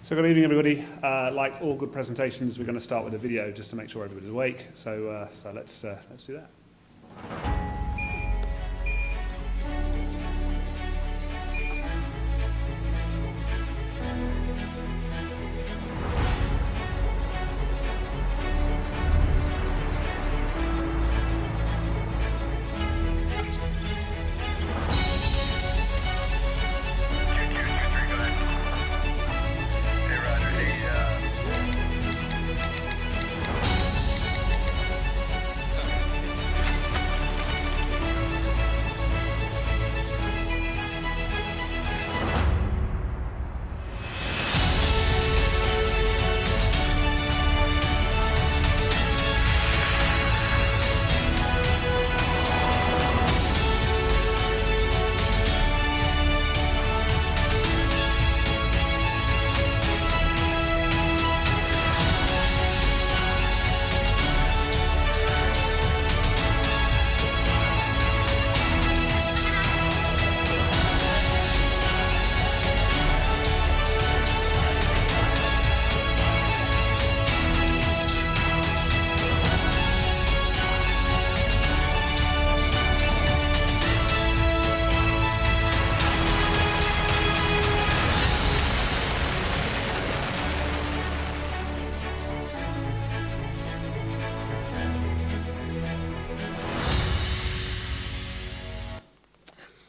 So good evening, everybody. Like all good presentations, we're going to start with a video just to make sure everybody's awake. So let's do that.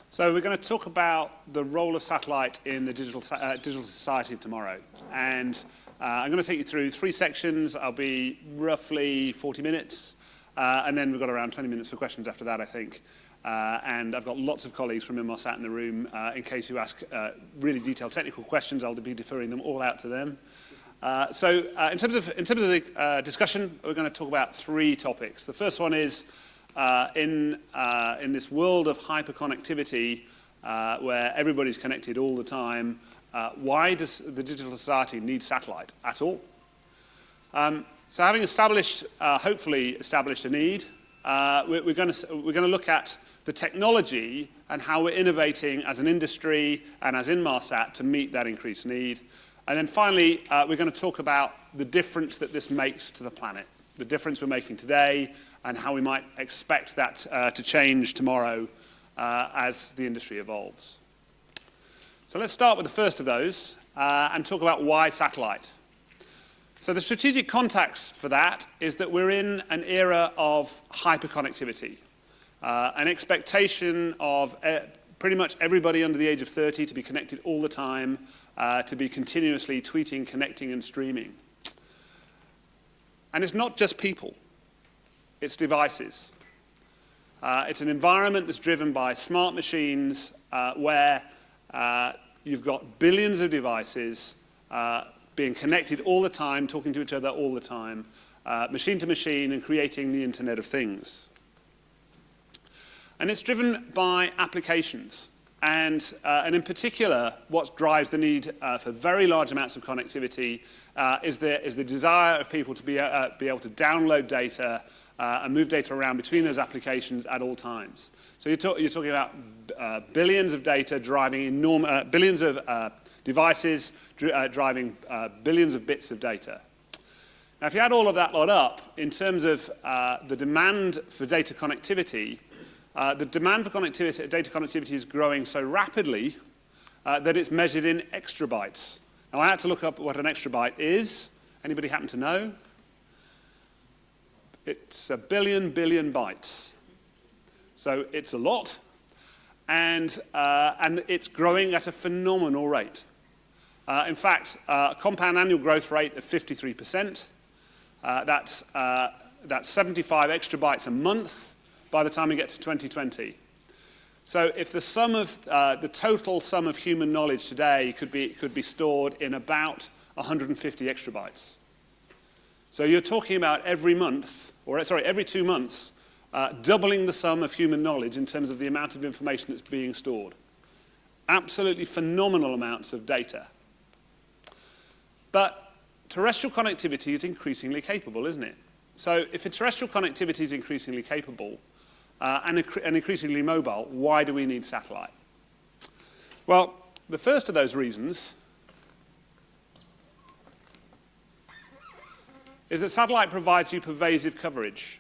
So we're going to talk about the role of satellite in the digital society of tomorrow. And I'm going to take you through 3 sections. I'll be roughly 40 minutes. And then we've got around 20 minutes for questions after that, I think. And I've got lots of colleagues from Inmarsat in the room. In case you ask really detailed technical questions, I'll be deferring them all out to them. So in terms of the discussion, we're going to talk about 3 topics. The first one is in this world of hyperconnectivity, where everybody's connected all the time, why does the digital society need satellite at all? So having hopefully established a need, we're going to look at the technology and how we're innovating as an industry and as Inmarsat to meet that increased need. And then finally, we're going to talk about the difference that this makes to the planet, the difference we're making today, and how we might expect that to change tomorrow as the industry evolves. So let's start with the first of those and talk about why satellite. So the strategic context for that is that we're in an era of hyperconnectivity, an expectation of pretty much everybody under the age of 30 to be connected all the time, to be continuously tweeting, connecting, and streaming. And it's not just people. It's devices. It's an environment that's driven by smart machines where you've got billions of devices being connected all the time, talking to each other all the time, machine to machine, and creating the Internet of Things. And it's driven by applications. And in particular, what drives the need for very large amounts of connectivity is the desire of people to be able to download data and move data around between those applications at all times. So you're talking about billions of data driving billions of devices driving billions of bits of data. Now, if you add all of that lot up, in terms of the demand for data connectivity, the demand for data connectivity is growing so rapidly that it's measured in extrabytes. Now, I had to look up what an extrabyte is. Anybody happen to know? It's a billion bytes. So it's a lot, and it's growing at a phenomenal rate. In fact, a compound annual growth rate of 53%. That's 75 extrabytes a month by the time we get to 2020. So if the total sum of human knowledge today could be stored in about 150 extrabytes. So you're talking about every 2 months, doubling the sum of human knowledge in terms of the amount of information that's being stored. Absolutely phenomenal amounts of data. But terrestrial connectivity is increasingly capable, isn't it? So if terrestrial connectivity is increasingly capable and increasingly mobile, why do we need satellite? Well, the first of those reasons is that satellite provides you pervasive coverage.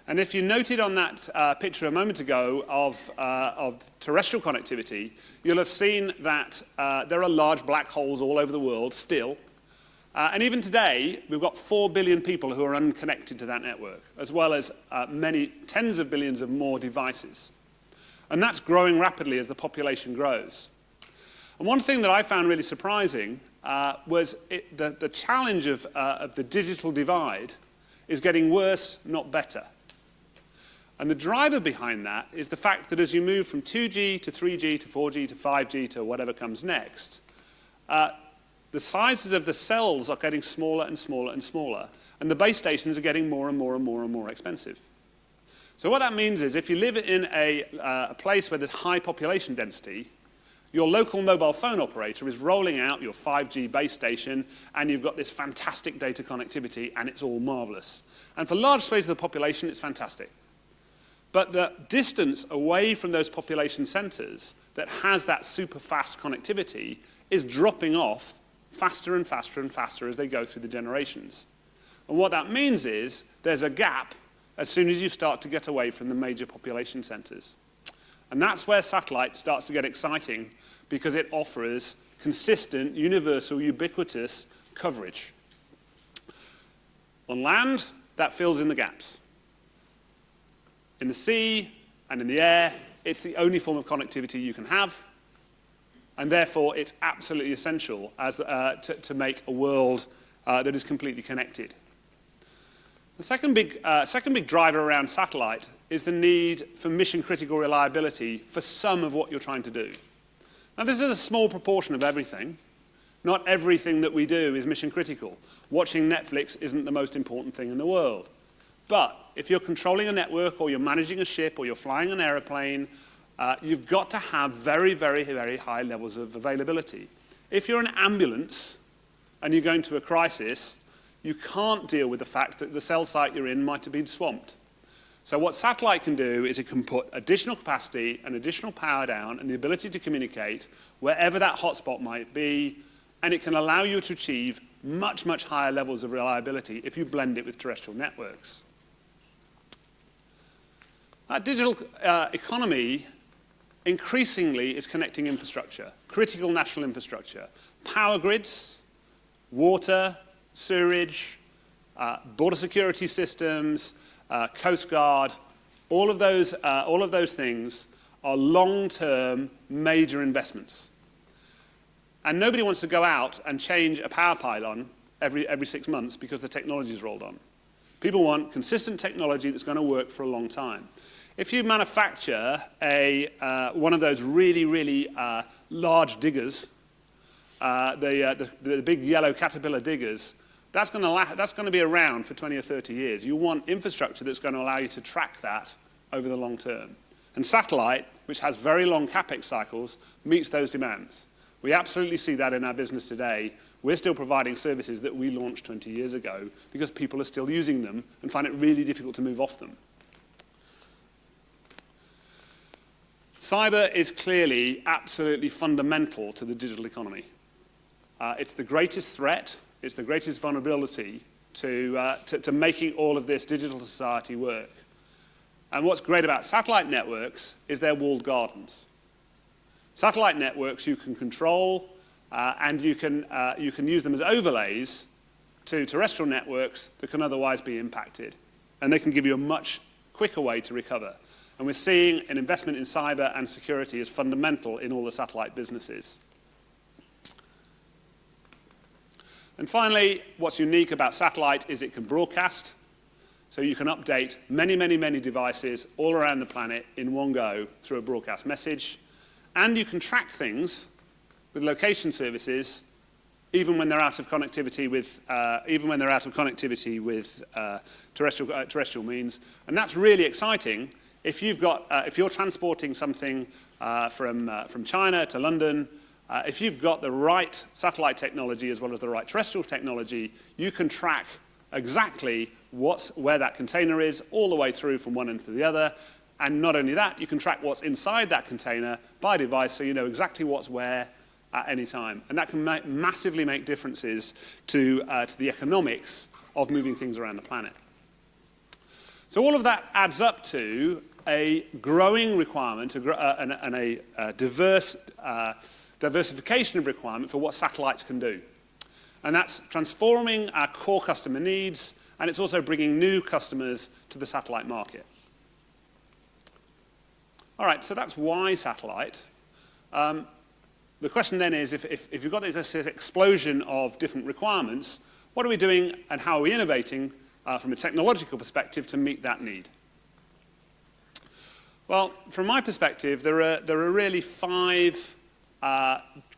And if you noted on that picture a moment ago of terrestrial connectivity, you'll have seen that there are large black holes all over the world still. And even today, we've got 4 billion people who are unconnected to that network, as well as many tens of billions of more devices. And that's growing rapidly as the population grows. And one thing that I found really surprising was the challenge of the digital divide is getting worse, not better. And the driver behind that is the fact that as you move from 2G to 3G to 4G to 5G to whatever comes next, the sizes of the cells are getting smaller and smaller and smaller, and the base stations are getting more and more and more and more expensive. So what that means is if you live in a place where there's high population density, your local mobile phone operator is rolling out your 5G base station, and you've got this fantastic data connectivity, and it's all marvelous. And for large swathes of the population, it's fantastic. But the distance away from those population centers that has that super fast connectivity is dropping off faster and faster and faster as they go through the generations. And what that means is there's a gap as soon as you start to get away from the major population centers. And that's where satellite starts to get exciting, because it offers consistent, universal, ubiquitous coverage. On land, that fills in the gaps. In the sea and in the air, it's the only form of connectivity you can have, and therefore it's absolutely essential to make a world that is completely connected. The second big driver around satellite is the need for mission-critical reliability for some of what you're trying to do. Now, this is a small proportion of everything. Not everything that we do is mission-critical. Watching Netflix isn't the most important thing in the world. But if you're controlling a network, or you're managing a ship, or you're flying an airplane, you've got to have very, very, very high levels of availability. If you're an ambulance and you're going to a crisis, you can't deal with the fact that the cell site you're in might have been swamped. So what satellite can do is it can put additional capacity and additional power down and the ability to communicate wherever that hotspot might be, and it can allow you to achieve much, much higher levels of reliability if you blend it with terrestrial networks. That digital economy increasingly is connecting infrastructure, critical national infrastructure, power grids, water, sewerage, border security systems, Coast Guard. All of those things are long-term major investments. And nobody wants to go out and change a power pylon every 6 months because the technology's rolled on. People want consistent technology that's going to work for a long time. If you manufacture one of those really, really large diggers, the big yellow Caterpillar diggers, that's going to be around for 20 or 30 years. You want infrastructure that's going to allow you to track that over the long term. And satellite, which has very long capex cycles, meets those demands. We absolutely see that in our business today. We're still providing services that we launched 20 years ago because people are still using them and find it really difficult to move off them. Cyber is clearly absolutely fundamental to the digital economy. It's the greatest threat, it's the greatest vulnerability to making all of this digital society work. And what's great about satellite networks is they're walled gardens. Satellite networks you can control, and you can use them as overlays to terrestrial networks that can otherwise be impacted. And they can give you a much quicker way to recover. And we're seeing an investment in cyber and security as fundamental in all the satellite businesses. And finally, what's unique about satellite is it can broadcast. So you can update many, many, many devices all around the planet in one go through a broadcast message. And you can track things with location services even when they're out of connectivity with terrestrial means. And that's really exciting. If you're transporting something from China to London, if you've got the right satellite technology as well as the right terrestrial technology, you can track exactly where that container is all the way through from one end to the other. And not only that, you can track what's inside that container by device, so you know exactly what's where, at any time. And that can massively make differences to the economics of moving things around the planet. So all of that adds up to a growing requirement and a diversification of requirement for what satellites can do. And that's transforming our core customer needs, and it's also bringing new customers to the satellite market. All right, so that's why satellite. The question then is, if you've got this explosion of different requirements, what are we doing and how are we innovating from a technological perspective to meet that need? Well, from my perspective, there are really 5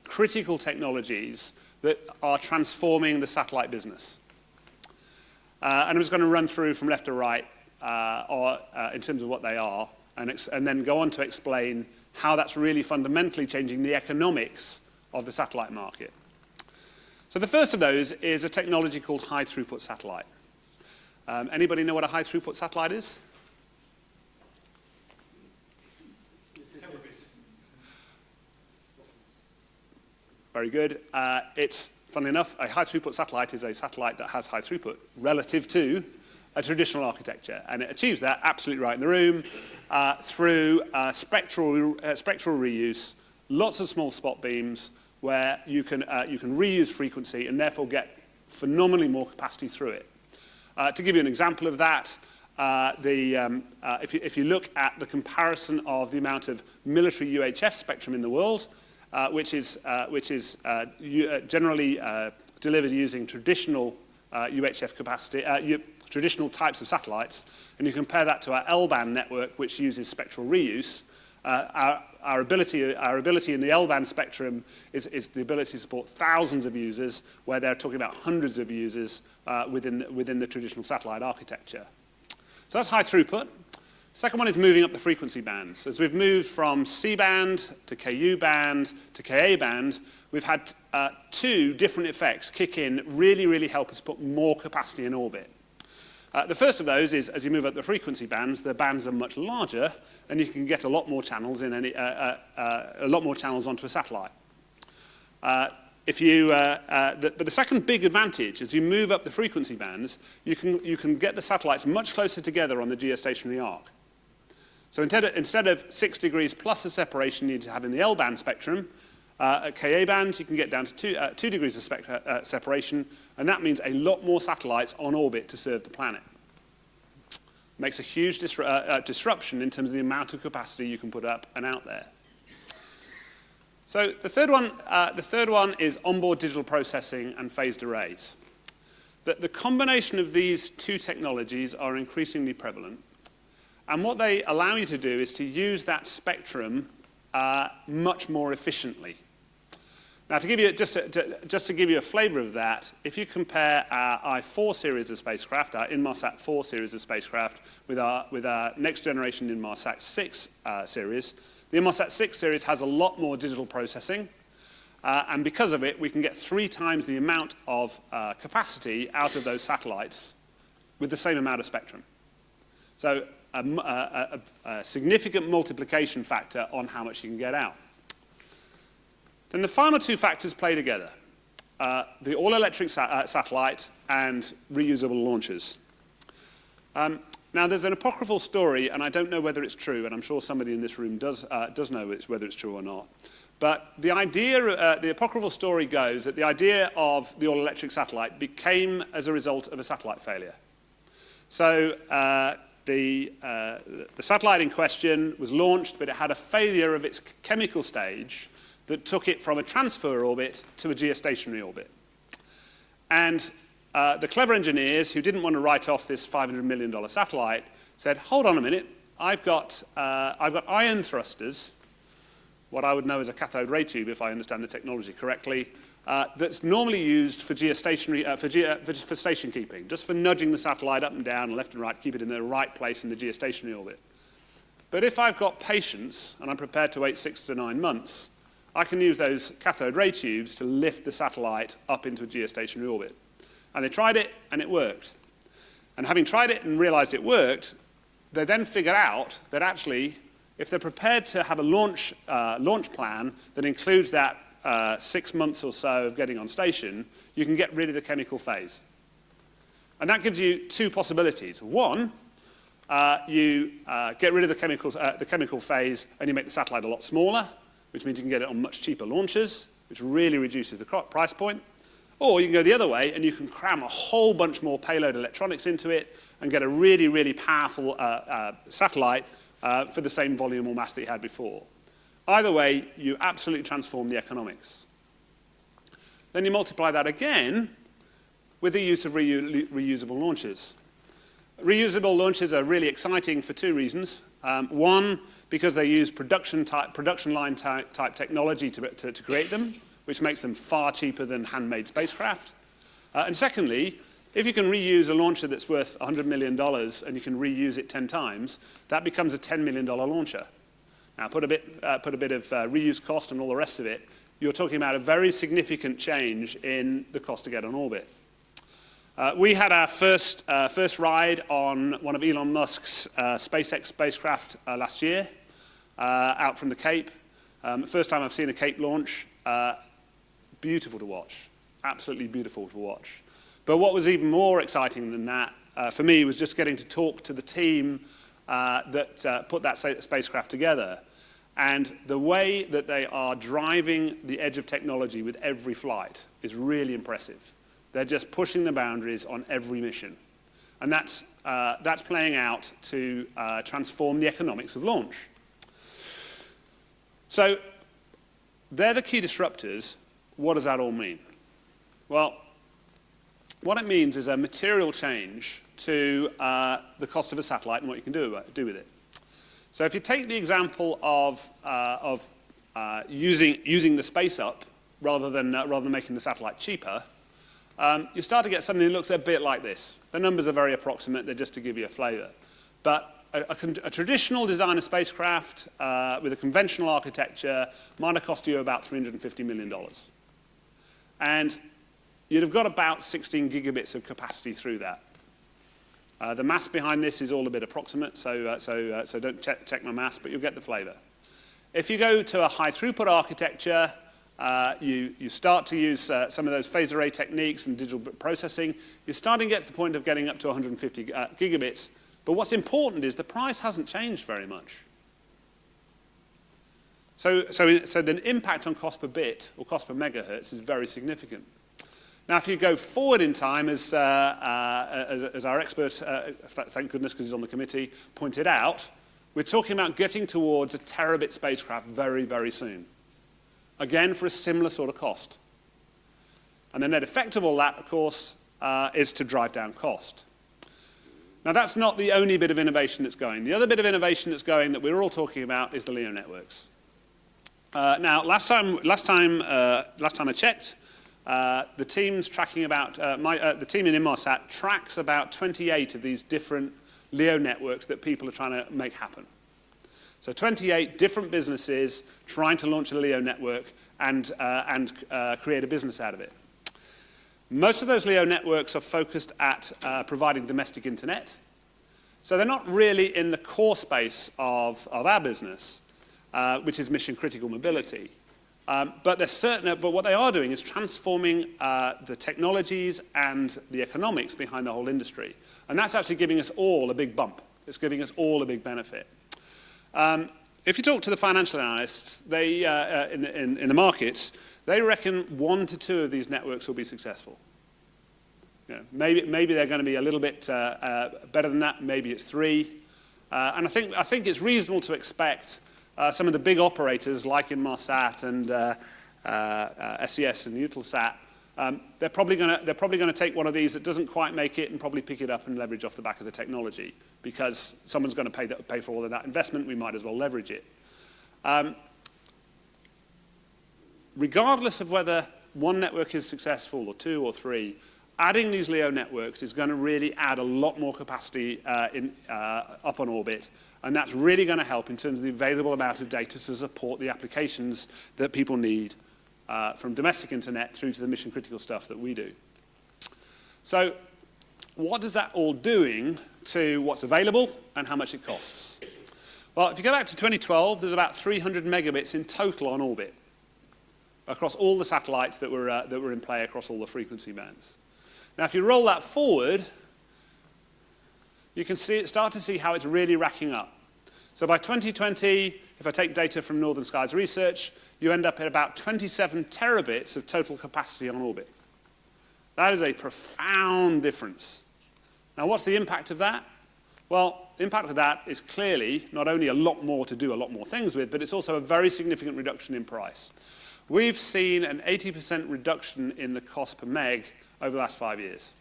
critical technologies that are transforming the satellite business. And I'm just going to run through from left to right in terms of what they are, and then go on to explain how that's really fundamentally changing the economics of the satellite market. So the first of those is a technology called high-throughput satellite. Anybody know what a high-throughput satellite is? Very good. Funnily enough, a high-throughput satellite is a satellite that has high throughput relative to a traditional architecture. And it achieves that absolutely right in the room through spectral reuse, lots of small spot beams where you can reuse frequency and therefore get phenomenally more capacity through it. To give you an example of that, if you look at the comparison of the amount of military UHF spectrum in the world, which is generally delivered using traditional UHF capacity, traditional types of satellites, and you compare that to our L-band network, which uses spectral reuse, our ability in the L-band spectrum is the ability to support thousands of users, where they're talking about hundreds of users within the traditional satellite architecture. So that's high throughput. Second one is moving up the frequency bands. As we've moved from C-band to KU band to KA band, we've had 2 different effects kick in, really help us put more capacity in orbit. The first of those is, as you move up the frequency bands, the bands are much larger, and you can get a lot more channels onto a satellite. But the second big advantage, as you move up the frequency bands, you can get the satellites much closer together on the geostationary arc. So instead of 6 degrees plus of separation you need to have in the L-band spectrum, at Ka band you can get down to 2 degrees of separation, and that means a lot more satellites on orbit to serve the planet. Makes a huge disruption in terms of the amount of capacity you can put up and out there. So the third one is onboard digital processing and phased arrays. The combination of these 2 technologies are increasingly prevalent. And what they allow you to do is to use that spectrum much more efficiently. Now, to give you just to give you a flavor of that, if you compare our I-4 series of spacecraft, our Inmarsat 4 series of spacecraft, with our next generation Inmarsat 6 series, the Inmarsat 6 series has a lot more digital processing, and because of it, we can get 3 times the amount of capacity out of those satellites with the same amount of spectrum. So a significant multiplication factor on how much you can get out. Then the final 2 factors play together, the all-electric satellite and reusable launchers. Now, there's an apocryphal story, and I don't know whether it's true, and I'm sure somebody in this room does know whether it's true or not. But the apocryphal story goes that the idea of the all-electric satellite became as a result of a satellite failure. So the satellite in question was launched, but it had a failure of its chemical stage that took it from a transfer orbit to a geostationary orbit. And the clever engineers who didn't want to write off this $500 million satellite said, hold on a minute, I've got ion thrusters, what I would know as a cathode ray tube if I understand the technology correctly, that's normally used for geostationary, for station keeping, just for nudging the satellite up and down and left and right, keep it in the right place in the geostationary orbit. But if I've got patience and I'm prepared to wait 6 to 9 months, I can use those cathode ray tubes to lift the satellite up into a geostationary orbit. And they tried it, and it worked. And having tried it and realized it worked, they then figured out that actually, if they're prepared to have a launch plan that includes that 6 months or so of getting on station, you can get rid of the chemical phase. And that gives you two possibilities. One, you get rid of the chemical phase and you make the satellite a lot smaller, which means you can get it on much cheaper launchers, which really reduces the price point. Or you can go the other way and you can cram a whole bunch more payload electronics into it and get a really, really powerful satellite for the same volume or mass that you had before. Either way, you absolutely transform the economics. Then you multiply that again with the use of reusable launchers. Reusable launchers are really exciting for two reasons. One, because they use production line type technology to create them, which makes them far cheaper than handmade spacecraft. And secondly, if you can reuse a launcher that's worth $100 million and you can reuse it 10 times, that becomes a $10 million launcher. Now, put a bit of reuse cost and all the rest of it, you're talking about a very significant change in the cost to get on orbit. We had our first ride on one of Elon Musk's SpaceX spacecraft last year, out from the Cape. First time I've seen a Cape launch. Beautiful to watch, absolutely beautiful to watch. But what was even more exciting than that, for me, was just getting to talk to the team that put that spacecraft together. And the way that they are driving the edge of technology with every flight is really impressive. They're just pushing the boundaries on every mission. And that's playing out to transform the economics of launch. So they're the key disruptors. What does that all mean? Well, what it means is a material change to the cost of a satellite and what you can do with it. So if you take the example of using the space up rather than making the satellite cheaper, you start to get something that looks a bit like this. The numbers are very approximate, they're just to give you a flavor. But a traditional designer spacecraft with a conventional architecture might have cost you about $350 million. And you'd have got about 16 gigabits of capacity through that. The mass behind this is all a bit approximate, so don't check my mass, but you'll get the flavor. If you go to a high throughput architecture, you start to use some of those phase array techniques and digital processing. You're starting to get to the point of getting up to 150 gigabits. But what's important is the price hasn't changed very much. So the impact on cost per bit or cost per megahertz is very significant. Now, if you go forward in time, as our expert, thank goodness because he's on the committee, pointed out, we're talking about getting towards a terabit spacecraft very, very soon. Again, for a similar sort of cost. And the net effect of all that, of course, is to drive down cost. Now, that's not the only bit of innovation that's going. The other bit of innovation that's going that we're all talking about is the LEO networks. Now, last time I checked, the team's tracking about the team in Inmarsat tracks about 28 of these different LEO networks that people are trying to make happen. So 28 different businesses trying to launch a LEO network and create a business out of it. Most of those LEO networks are focused at providing domestic internet. So they're not really in the core space of our business, which is mission critical mobility. But what they are doing is transforming the technologies and the economics behind the whole industry. And that's actually giving us all a big bump. It's giving us all a big benefit. If you talk to the financial analysts, they, in the markets, they reckon 1 to 2 of these networks will be successful. You know, maybe they're going to be a little bit better than that. Maybe it's 3. And I think it's reasonable to expect some of the big operators like Inmarsat and SES and Eutelsat, they're probably going to take one of these that doesn't quite make it and probably pick it up and leverage off the back of the technology because someone's going to pay for all of that investment. We might as well leverage it. Regardless of whether one network is successful or 2 or 3, adding these LEO networks is going to really add a lot more capacity up on orbit, and that's really going to help in terms of the available amount of data to support the applications that people need from domestic internet through to the mission critical stuff that we do. So what is that all doing to what's available and how much it costs? Well, if you go back to 2012, there's about 300 megabits in total on orbit. across all the satellites that were in play across all the frequency bands. Now, if you roll that forward, you can start to see how it's really racking up. So by 2020, if I take data from Northern Skies Research, you end up at about 27 terabits of total capacity on orbit. That is a profound difference. Now, what's the impact of that? Well, the impact of that is clearly not only a lot more to do a lot more things with, but it's also a very significant reduction in price. We've seen an 80% reduction in the cost per meg over the last 5 years.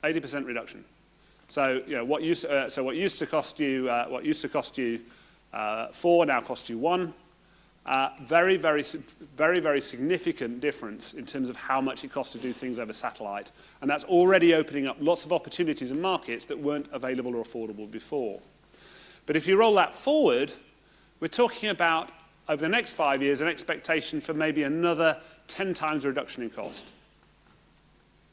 80% reduction. So, what used to cost you 4 now costs you 1. Very, very significant difference in terms of how much it costs to do things over satellite. And that's already opening up lots of opportunities and markets that weren't available or affordable before. But if you roll that forward, we're talking about, over the next 5 years, an expectation for maybe another 10 times reduction in cost.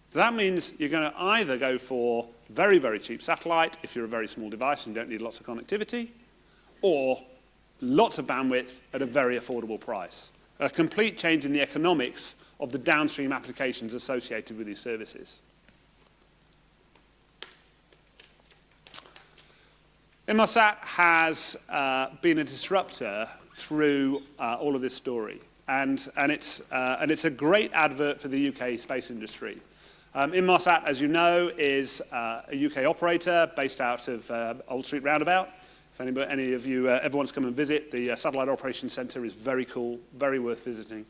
So that means you're going to either go for very, very cheap satellite, if you're a very small device and you don't need lots of connectivity, or lots of bandwidth at a very affordable price. A complete change in the economics of the downstream applications associated with these services. Inmarsat has been a disruptor through all of this story, and it's a great advert for the UK space industry. Inmarsat, as you know, is a UK operator based out of Old Street Roundabout. If any of you ever want to come and visit, the Satellite Operations Centre is very cool, very worth visiting.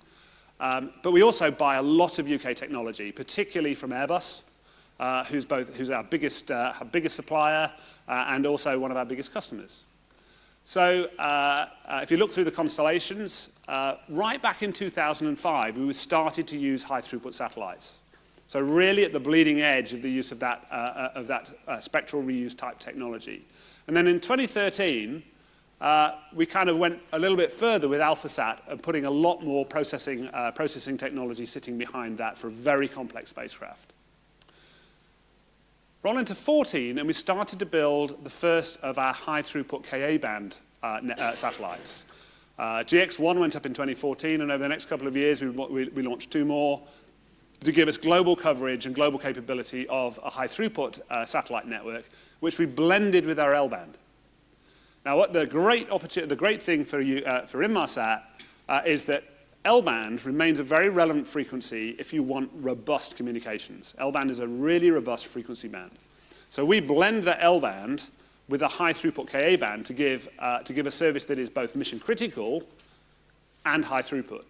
But we also buy a lot of UK technology, particularly from Airbus, who's our biggest supplier and also one of our biggest customers. So if you look through the constellations, right back in 2005, we started to use high-throughput satellites. So really at the bleeding edge of the use of that spectral reuse type technology. And then in 2013, we kind of went a little bit further with AlphaSat and putting a lot more processing technology sitting behind that for a very complex spacecraft. Roll into 14, and we started to build the first of our high-throughput Ka-band satellites. GX1 went up in 2014, and over the next couple of years, we launched 2 more to give us global coverage and global capability of a high-throughput satellite network, which we blended with our L-band. Now, what the great thing for Inmarsat is that L-band remains a very relevant frequency if you want robust communications. L-band is a really robust frequency band. So we blend the L-band with a high-throughput Ka-band to give a service that is both mission-critical and high-throughput.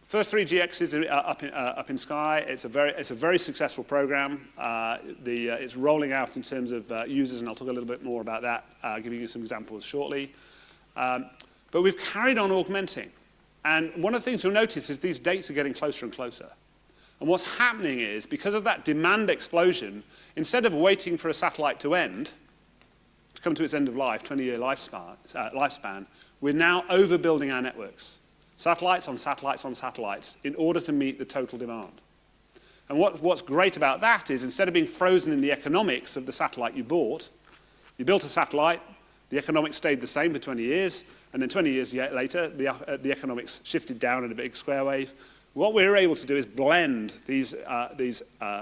First 3 GXs up in Sky. It's a very successful program. It's rolling out in terms of users, and I'll talk a little bit more about that, giving you some examples shortly. But we've carried on augmenting. And one of the things you'll notice is these dates are getting closer and closer. And what's happening is, because of that demand explosion, instead of waiting for a satellite to come to its end of life, 20-year lifespan, we're now overbuilding our networks. Satellites on satellites on satellites in order to meet the total demand. And what's great about that is, instead of being frozen in the economics of the satellite you built a satellite, the economics stayed the same for 20 years, and then 20 years later, the economics shifted down in a big square wave. What we're able to do is blend these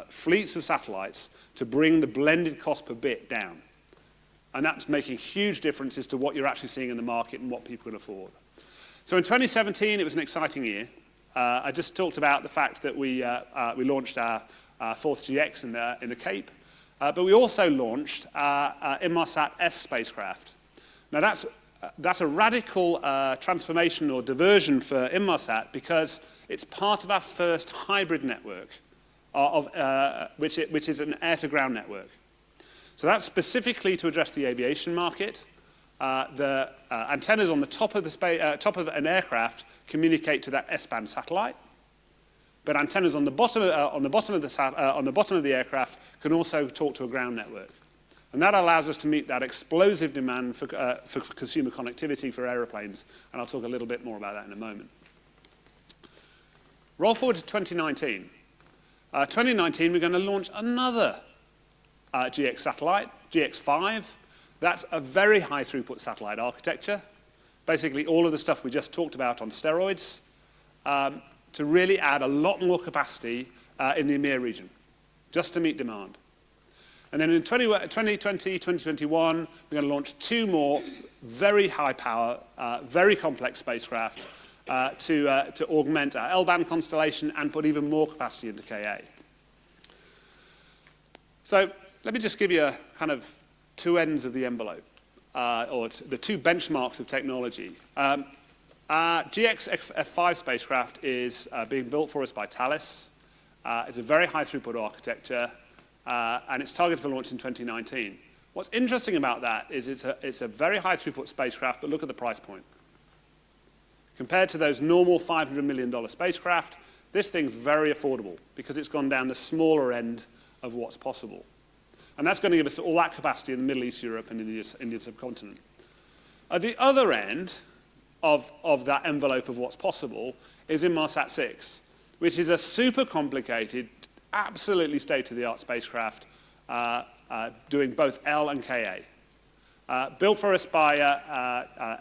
fleets of satellites to bring the blended cost per bit down. And that's making huge differences to what you're actually seeing in the market and what people can afford. So in 2017, it was an exciting year. I just talked about the fact that we launched our 4th GX in the Cape, but we also launched our Inmarsat S spacecraft. Now that's a radical transformation or diversion for Inmarsat, because it's part of our first hybrid network, which is an air-to-ground network. So that's specifically to address the aviation market. The antennas on the top of an aircraft communicate to that S-band satellite, but antennas on the bottom of the aircraft can also talk to a ground network, and that allows us to meet that explosive demand for consumer connectivity for aeroplanes, and I'll talk a little bit more about that in a moment. Roll forward to 2019. 2019, we're going to launch another GX satellite, GX5. That's a very high throughput satellite architecture. basically all of the stuff we just talked about on steroids, to really add a lot more capacity in the EMEA region, just to meet demand. And then in 2020, 2021, we're going to launch 2 more very high power, very complex spacecraft to augment our L-band constellation and put even more capacity into KA. So let me just give you a kind of 2 ends of the envelope, or the 2 benchmarks of technology. Our GX F5 spacecraft is being built for us by Thales. It's a very high throughput architecture, and it's targeted for launch in 2019. What's interesting about that is it's a very high throughput spacecraft, but look at the price point. Compared to those normal $500 million spacecraft, this thing's very affordable because it's gone down the smaller end of what's possible. And that's going to give us all that capacity in the Middle East, Europe, and Indian subcontinent. At the other end of that envelope of what's possible is Inmarsat 6, which is a super complicated, absolutely state-of-the-art spacecraft doing both L and KA. Built for us by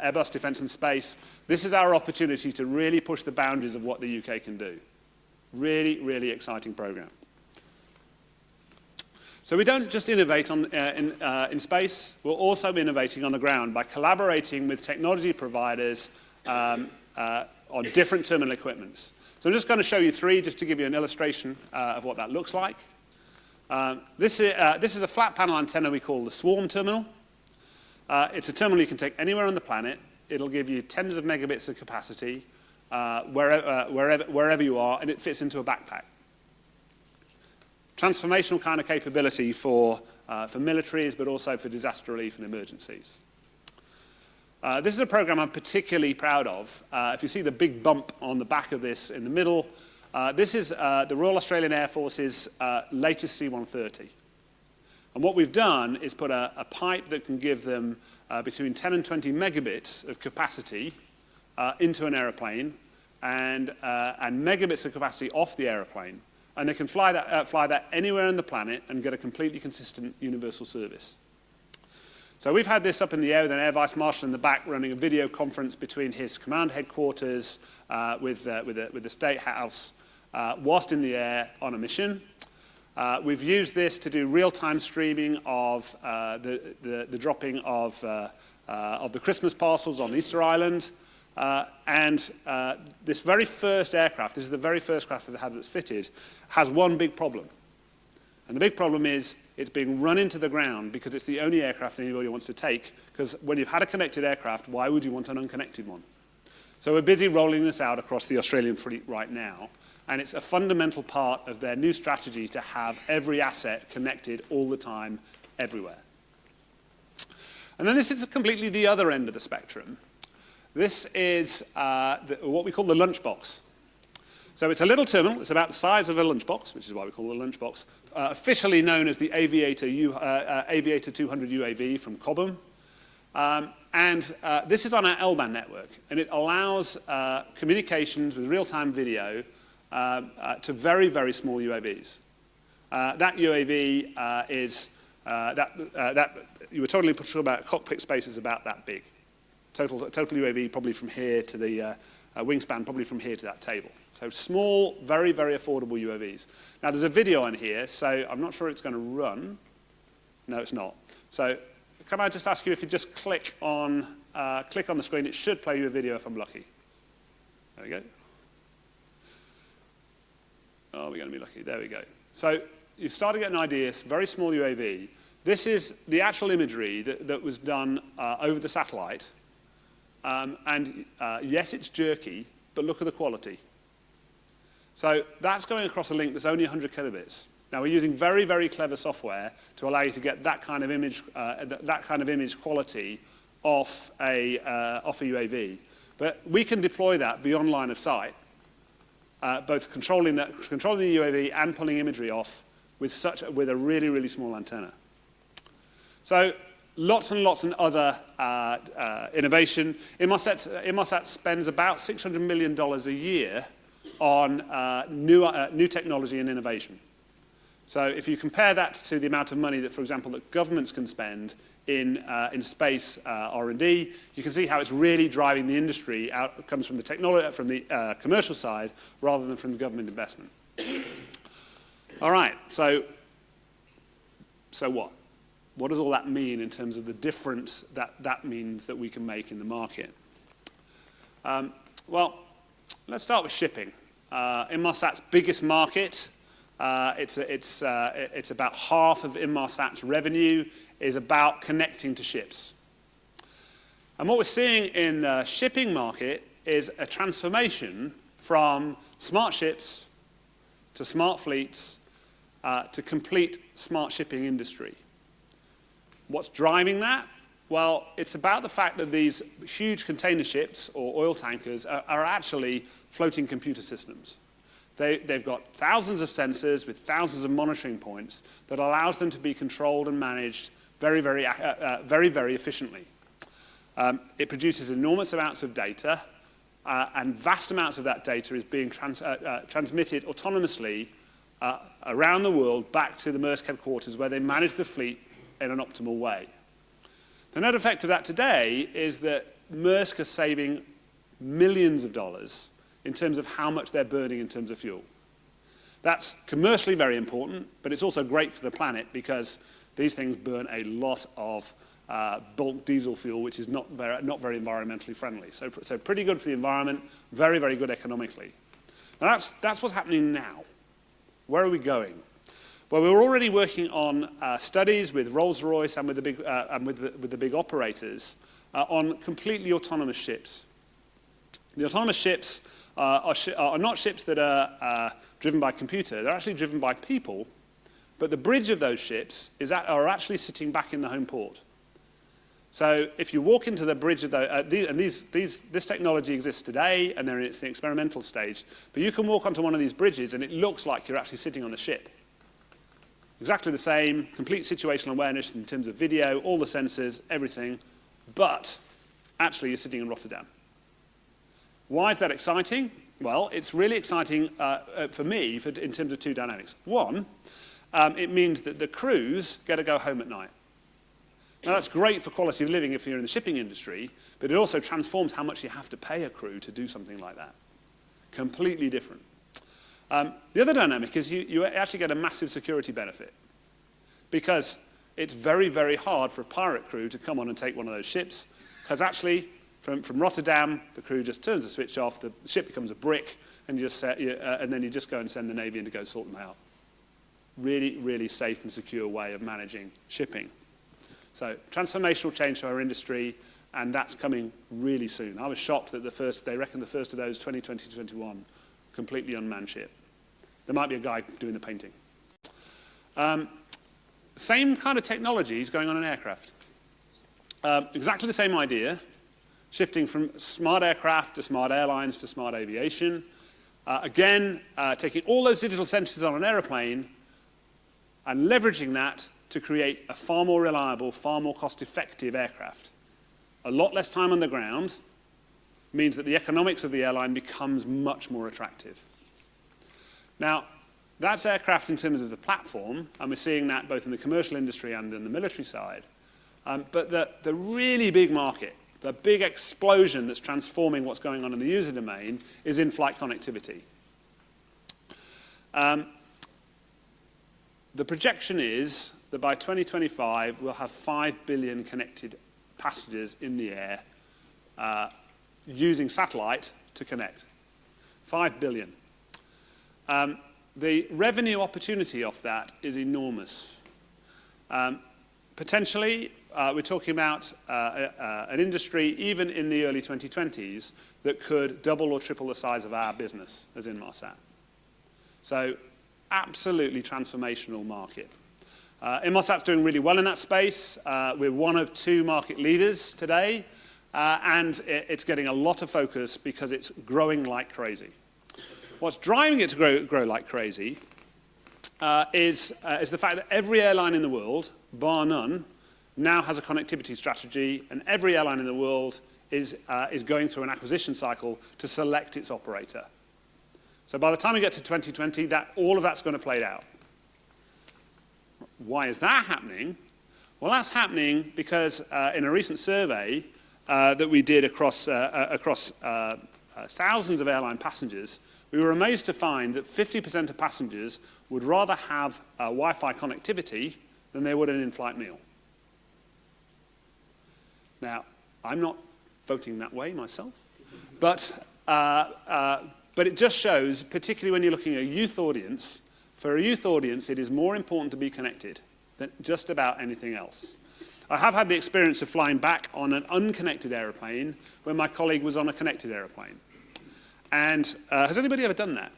Airbus Defence and Space, this is our opportunity to really push the boundaries of what the UK can do. Really, really exciting program. So we don't just innovate in space, we're also innovating on the ground by collaborating with technology providers on different terminal equipments. So I'm just going to show you 3 just to give you an illustration of what that looks like. This is a flat panel antenna we call the Swarm terminal. It's a terminal you can take anywhere on the planet. It'll give you tens of megabits of capacity wherever you are, and it fits into a backpack. Transformational kind of capability for militaries, but also for disaster relief and emergencies. This is a program I'm particularly proud of. If you see the big bump on the back of this in the middle, this is the Royal Australian Air Force's latest C-130. And what we've done is put a pipe that can give them between 10 and 20 megabits of capacity into an aeroplane and megabits of capacity off the aeroplane. And they can fly that anywhere on the planet and get a completely consistent universal service. So we've had this up in the air with an Air Vice Marshal in the back running a video conference between his command headquarters with the State House whilst in the air on a mission. We've used this to do real-time streaming of the dropping of the Christmas parcels on Easter Island. This very first aircraft, this is the very first craft that they have that's fitted, has one big problem. And the big problem is it's being run into the ground because it's the only aircraft anybody wants to take, because when you've had a connected aircraft, why would you want an unconnected one? So we're busy rolling this out across the Australian fleet right now, and it's a fundamental part of their new strategy to have every asset connected all the time, everywhere. And then this is completely the other end of the spectrum. This is what we call the Lunchbox. So it's a little terminal. It's about the size of a lunchbox, which is why we call it a lunchbox, officially known as the Aviator 200 UAV from Cobham. This is on our L-band network, and it allows communications with real-time video to very, very small UAVs. That UAV you were totally talking about cockpit space is about that big. Total UAV probably from here to the wingspan, probably from here to that table. So small, very, very affordable UAVs. Now there's a video on here, so I'm not sure it's going to run. No, it's not. So can I just ask you if you just click on the screen, it should play you a video if I'm lucky. There we go. Oh, we're going to be lucky. There we go. So you've started to get an idea. It's a very small UAV. This is the actual imagery that was done over the satellite. Yes, it's jerky, but look at the quality. So that's going across a link that's only 100 kilobits. Now we're using very, very clever software to allow you to get that kind of image quality off a UAV. But we can deploy that beyond line of sight, both controlling the UAV and pulling imagery off with a really, really small antenna. So lots and lots of other innovation. Inmarsat spends about $600 million a year on new technology and innovation. So if you compare that to the amount of money that, for example, that governments can spend in space R&D, you can see how it's really driving the industry out. It comes from the technology, from the commercial side, rather than from the government investment. All right, so what? What does all that mean in terms of the difference that means that we can make in the market? Well, let's start with shipping. Inmarsat's biggest market. It's about half of Inmarsat's revenue is about connecting to ships. And what we're seeing in the shipping market is a transformation from smart ships to smart fleets to complete smart shipping industry. What's driving that? Well, it's about the fact that these huge container ships or oil tankers are actually floating computer systems. They've got thousands of sensors with thousands of monitoring points that allows them to be controlled and managed very, very efficiently. It produces enormous amounts of data, and vast amounts of that data is being transmitted autonomously around the world back to the Maersk headquarters, where they manage the fleet in an optimal way. The net effect of that today is that Maersk is saving millions of dollars in terms of how much they're burning in terms of fuel. That's commercially very important, but it's also great for the planet because these things burn a lot of bulk diesel fuel, which is not very environmentally friendly. So pretty good for the environment, very, very good economically. Now that's what's happening now. Where are we going? Well, we're already working on studies with Rolls-Royce and with the big operators on completely autonomous ships. The autonomous ships are not ships that are driven by computer. They're actually driven by people, but the bridge of those ships are actually sitting back in the home port. So if you walk into the bridge of this technology exists today, and it's the experimental stage, but you can walk onto one of these bridges and it looks like you're actually sitting on the ship. Exactly the same, complete situational awareness in terms of video, all the sensors, everything, but actually you're sitting in Rotterdam. Why is that exciting? Well, it's really exciting for me in terms of two dynamics. One, it means that the crews get to go home at night. Now, that's great for quality of living if you're in the shipping industry, but it also transforms how much you have to pay a crew to do something like that. Completely different. The other dynamic is you actually get a massive security benefit because it's very, very hard for a pirate crew to come on and take one of those ships because actually from Rotterdam, the crew just turns the switch off, the ship becomes a brick, and then you just go and send the Navy in to go sort them out. Really, really safe and secure way of managing shipping. So transformational change to our industry, and that's coming really soon. I was shocked that they reckon the first of those 2020-21 completely unmanned ship. There might be a guy doing the painting. Same kind of technology is going on in aircraft. Exactly the same idea, shifting from smart aircraft to smart airlines to smart aviation. Again, taking all those digital sensors on an aeroplane and leveraging that to create a far more reliable, far more cost-effective aircraft. A lot less time on the ground means that the economics of the airline becomes much more attractive. Now, that's aircraft in terms of the platform, and we're seeing that both in the commercial industry and in the military side. But the really big market, the big explosion that's transforming what's going on in the user domain is in-flight connectivity. The projection is that by 2025, we'll have 5 billion connected passengers in the air using satellite to connect. 5 billion. The revenue opportunity off that is enormous. Potentially, we're talking about an industry, even in the early 2020s, that could double or triple the size of our business as Inmarsat. So, absolutely transformational market. Inmarsat's doing really well in that space. We're one of 2 market leaders today, and it's getting a lot of focus because it's growing like crazy. What's driving it to grow like crazy is the fact that every airline in the world, bar none, now has a connectivity strategy, and every airline in the world is going through an acquisition cycle to select its operator. So by the time we get to 2020, all of that's going to play out. why is that happening? Well, that's happening because in a recent survey that we did across thousands of airline passengers, we were amazed to find that 50% of passengers would rather have Wi-Fi connectivity than they would an in-flight meal. Now, I'm not voting that way myself, but it just shows, particularly when you're looking at a youth audience, for a youth audience, it is more important to be connected than just about anything else. I have had the experience of flying back on an unconnected aeroplane when my colleague was on a connected aeroplane. And has anybody ever done that?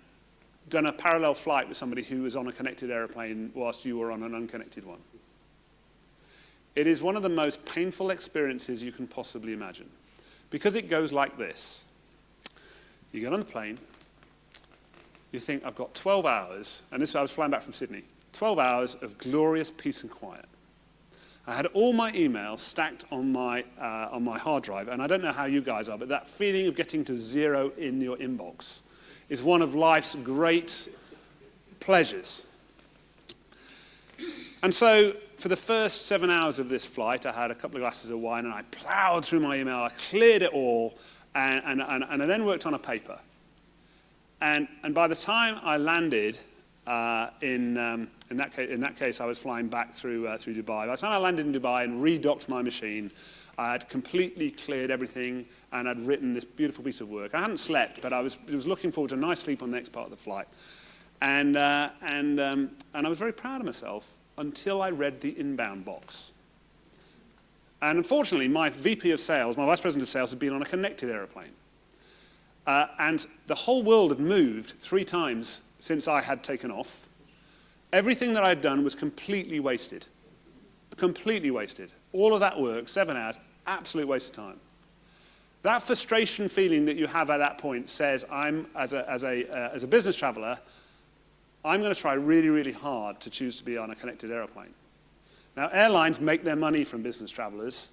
Done a parallel flight with somebody who was on a connected aeroplane whilst you were on an unconnected one? It is one of the most painful experiences you can possibly imagine, because it goes like this. You get on the plane, you think, I've got 12 hours, and I was flying back from Sydney, 12 hours of glorious peace and quiet. I had all my emails stacked on my hard drive, and I don't know how you guys are, but that feeling of getting to zero in your inbox is one of life's great pleasures. And so, for the first 7 hours of this flight, I had a couple of glasses of wine, and I plowed through my email, I cleared it all, and I then worked on a paper. And by the time I landed, in that case, I was flying back through Dubai. By the time I landed in Dubai and redocked my machine, I had completely cleared everything, and I'd written this beautiful piece of work. I hadn't slept, but I was looking forward to a nice sleep on the next part of the flight. And I was very proud of myself until I read the inbound box. And unfortunately, my VP of sales, my vice president of sales, had been on a connected aeroplane. And the whole world had moved 3 times since I had taken off. Everything that I'd done was completely wasted. Completely wasted. All of that work, 7 hours, absolute waste of time. That frustration feeling that you have at that point says, as a business traveler, I'm going to try really, really hard to choose to be on a connected aeroplane. Now, airlines make their money from business travelers.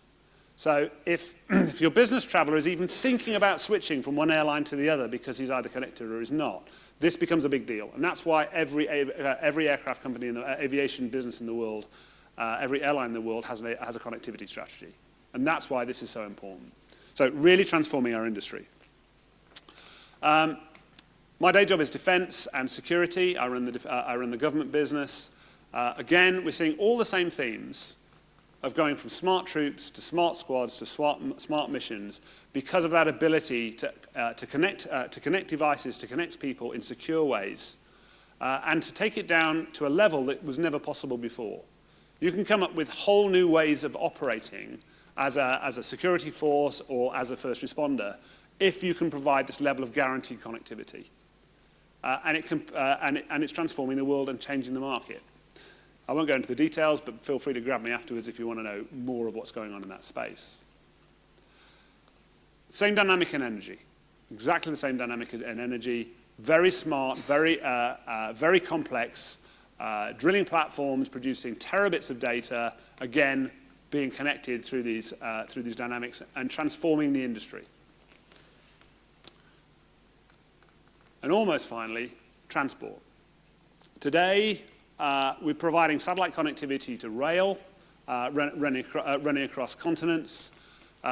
So if your business traveler is even thinking about switching from one airline to the other because he's either connected or he's not, this becomes a big deal. And that's why every aircraft company in the aviation business in the world, every airline in the world has a connectivity strategy. And that's why this is so important. So really transforming our industry. My day job is defense and security. I run the government business. Again, we're seeing all the same themes of going from smart troops to smart squads to smart missions because of that ability to connect devices, to connect people in secure ways, and to take it down to a level that was never possible before. You can come up with whole new ways of operating as a security force or as a first responder if you can provide this level of guaranteed connectivity. And it's transforming the world and changing the market. I won't go into the details, but feel free to grab me afterwards if you want to know more of what's going on in that space. Same dynamic in energy. Exactly the same dynamic in energy. Very smart, very complex, drilling platforms producing terabits of data, again, being connected through these dynamics and transforming the industry. And almost finally, transport. Today, we're providing satellite connectivity to rail, running across continents.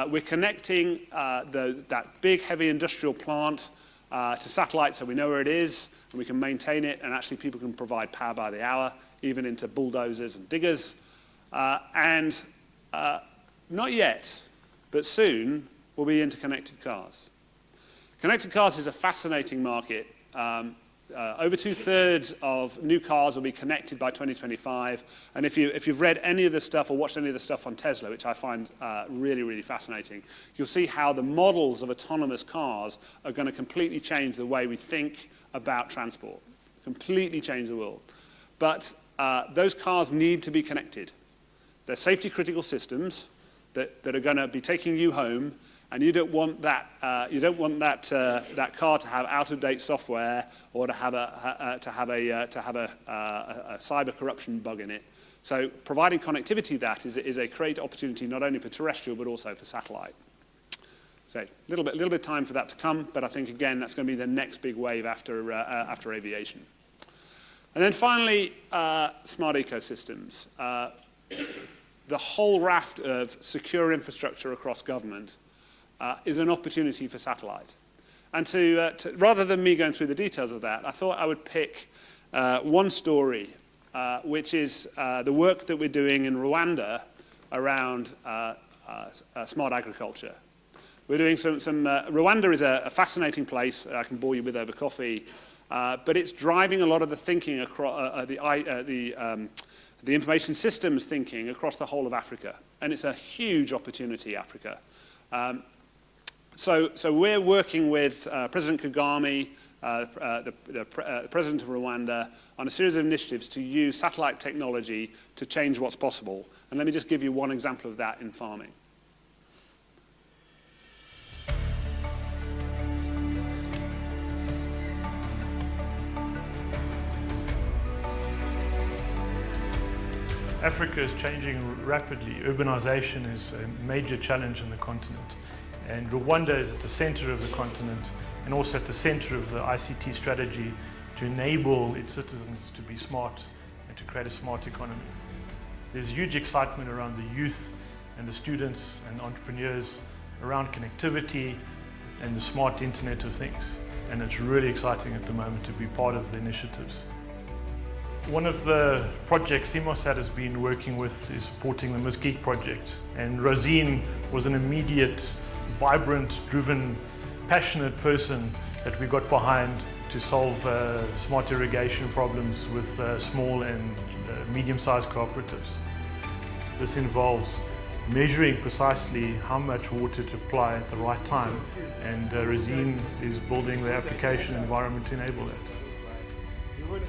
We're connecting that big, heavy industrial plant to satellites so we know where it is, and we can maintain it, and actually people can provide power by the hour, even into bulldozers and diggers. And not yet, but soon, we'll be into connected cars. Connected cars is a fascinating market. Over 2/3 of new cars will be connected by 2025. And if you've read any of the stuff or watched any of the stuff on Tesla, which I find really, really fascinating, you'll see how the models of autonomous cars are going to completely change the way we think about transport, completely change the world. But those cars need to be connected. They're safety-critical systems that are going to be taking you home. And you don't want that. That car to have out-of-date software or to have a cyber corruption bug in it. So providing connectivity to that is a great opportunity not only for terrestrial but also for satellite. So a little bit of time for that to come, but I think again that's going to be the next big wave after aviation. And then finally, smart ecosystems. The whole raft of secure infrastructure across government is an opportunity for satellite. And rather than me going through the details of that, I thought I would pick one story, which is the work that we're doing in Rwanda around smart agriculture. We're doing Rwanda is a fascinating place I can bore you with over coffee, but it's driving a lot of the thinking across the information systems thinking across the whole of Africa. And it's a huge opportunity, Africa. So we're working with President Kagame, the President of Rwanda, on a series of initiatives to use satellite technology to change what's possible. And let me just give you one example of that in farming. Africa is changing rapidly. Urbanization is a major challenge on the continent. And Rwanda is at the center of the continent and also at the center of the ICT strategy to enable its citizens to be smart and to create a smart economy. There's huge excitement around the youth and the students and entrepreneurs around connectivity and the smart Internet of Things. And it's really exciting at the moment to be part of the initiatives. One of the projects Inmarsat has been working with is supporting the Mesquite project. And Rosine was an immediate, vibrant, driven, passionate person that we got behind to solve smart irrigation problems with small and medium-sized cooperatives. This involves measuring precisely how much water to apply at the right time, and Rosine is building the application environment to enable that.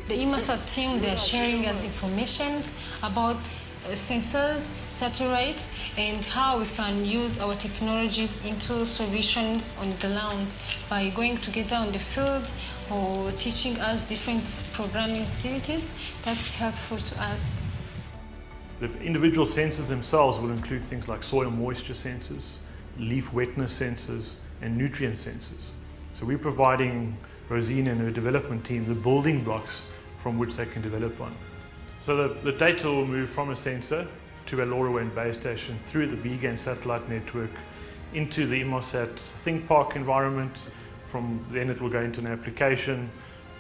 The Inmarsat team, they're sharing us information about sensors, satellites, and how we can use our technologies into solutions on the ground by going together on the field or teaching us different programming activities. That's helpful to us. The individual sensors themselves will include things like soil moisture sensors, leaf wetness sensors, and nutrient sensors. So we're providing Rosine and her development team the building blocks from which they can develop on. So the data will move from a sensor to a LoRaWAN base station through the BGAN satellite network into the Inmarsat Think Park environment. From then it will go into an application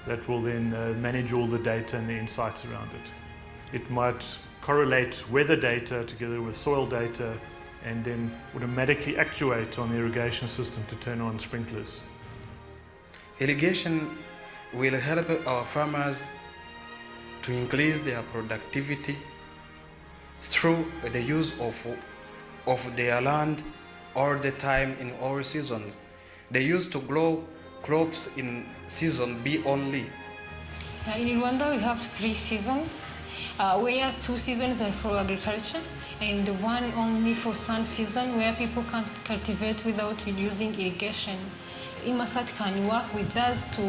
that will then manage all the data and the insights around it. It might correlate weather data together with soil data and then automatically actuate on the irrigation system to turn on sprinklers. Irrigation will help our farmers to increase their productivity through the use of their land all the time in all seasons. They used to grow crops in season B only. In Rwanda we have 3 seasons. Where 2 seasons are for agriculture and one only for sun season where people can't cultivate without using irrigation. Inmarsat can work with us to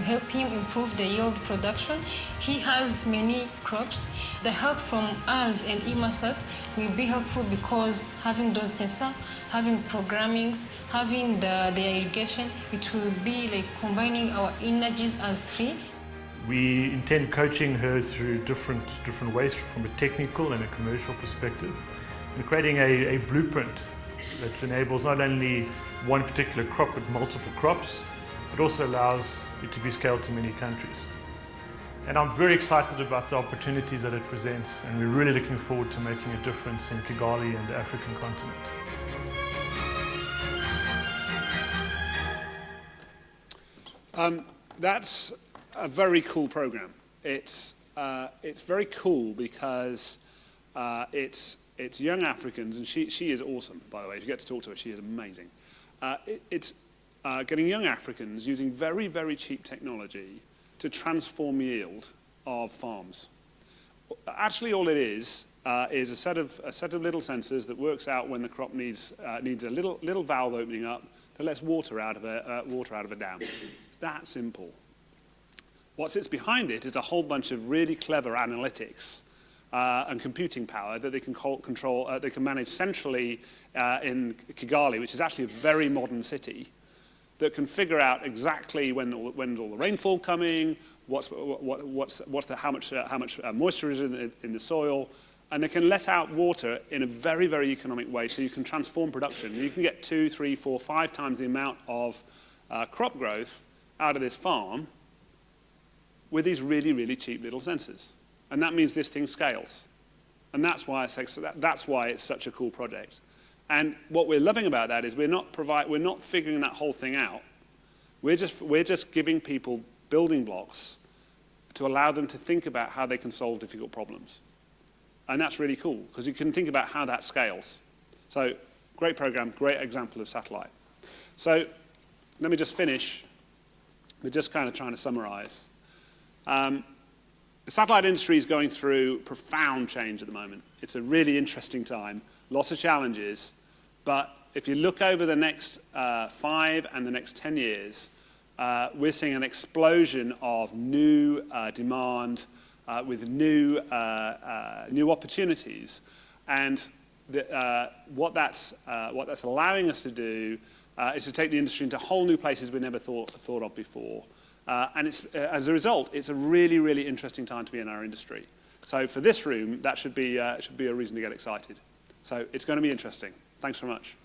help him improve the yield production. He has many crops. The help from us and Inmarsat will be helpful because having those sensors, having programmings, having the irrigation, it will be like combining our energies as 3. We intend coaching her through different ways from a technical and a commercial perspective and creating a blueprint that enables not only one particular crop but multiple crops. It also allows it to be scaled to many countries. And I'm very excited about the opportunities that it presents, and we're really looking forward to making a difference in Kigali and the African continent. That's a very cool program. It's very cool because it's young Africans, and she is awesome, by the way. If you get to talk to her, she is amazing. It's getting young Africans using very, very cheap technology to transform yield of farms. Actually, all it is a set of little sensors that works out when the crop needs a little valve opening up that lets water out of a dam. It's that simple. What sits behind it is a whole bunch of really clever analytics and computing power that they can they can manage centrally in Kigali, which is actually a very modern city, that can figure out exactly when's all the rainfall coming, how much moisture is in the soil, and they can let out water in a very, very economic way, so you can transform production. You can get 2, 3, 4, 5 times the amount of crop growth out of this farm with these really, really cheap little sensors. And that means this thing scales. And that's why it's such a cool project. And what we're loving about that is we're not figuring that whole thing out. We're just giving people building blocks to allow them to think about how they can solve difficult problems. And that's really cool, because you can think about how that scales. So, great program, great example of satellite. So, let me just finish with just kind of trying to summarize. The satellite industry is going through profound change at the moment. It's a really interesting time, lots of challenges, but if you look over the next 5 and the next 10 years, we're seeing an explosion of new demand with new opportunities. And what that's allowing us to do is to take the industry into whole new places we never thought of before. And as a result, it's a really, really interesting time to be in our industry. So for this room, that should be a reason to get excited. So it's going to be interesting. Thanks very much.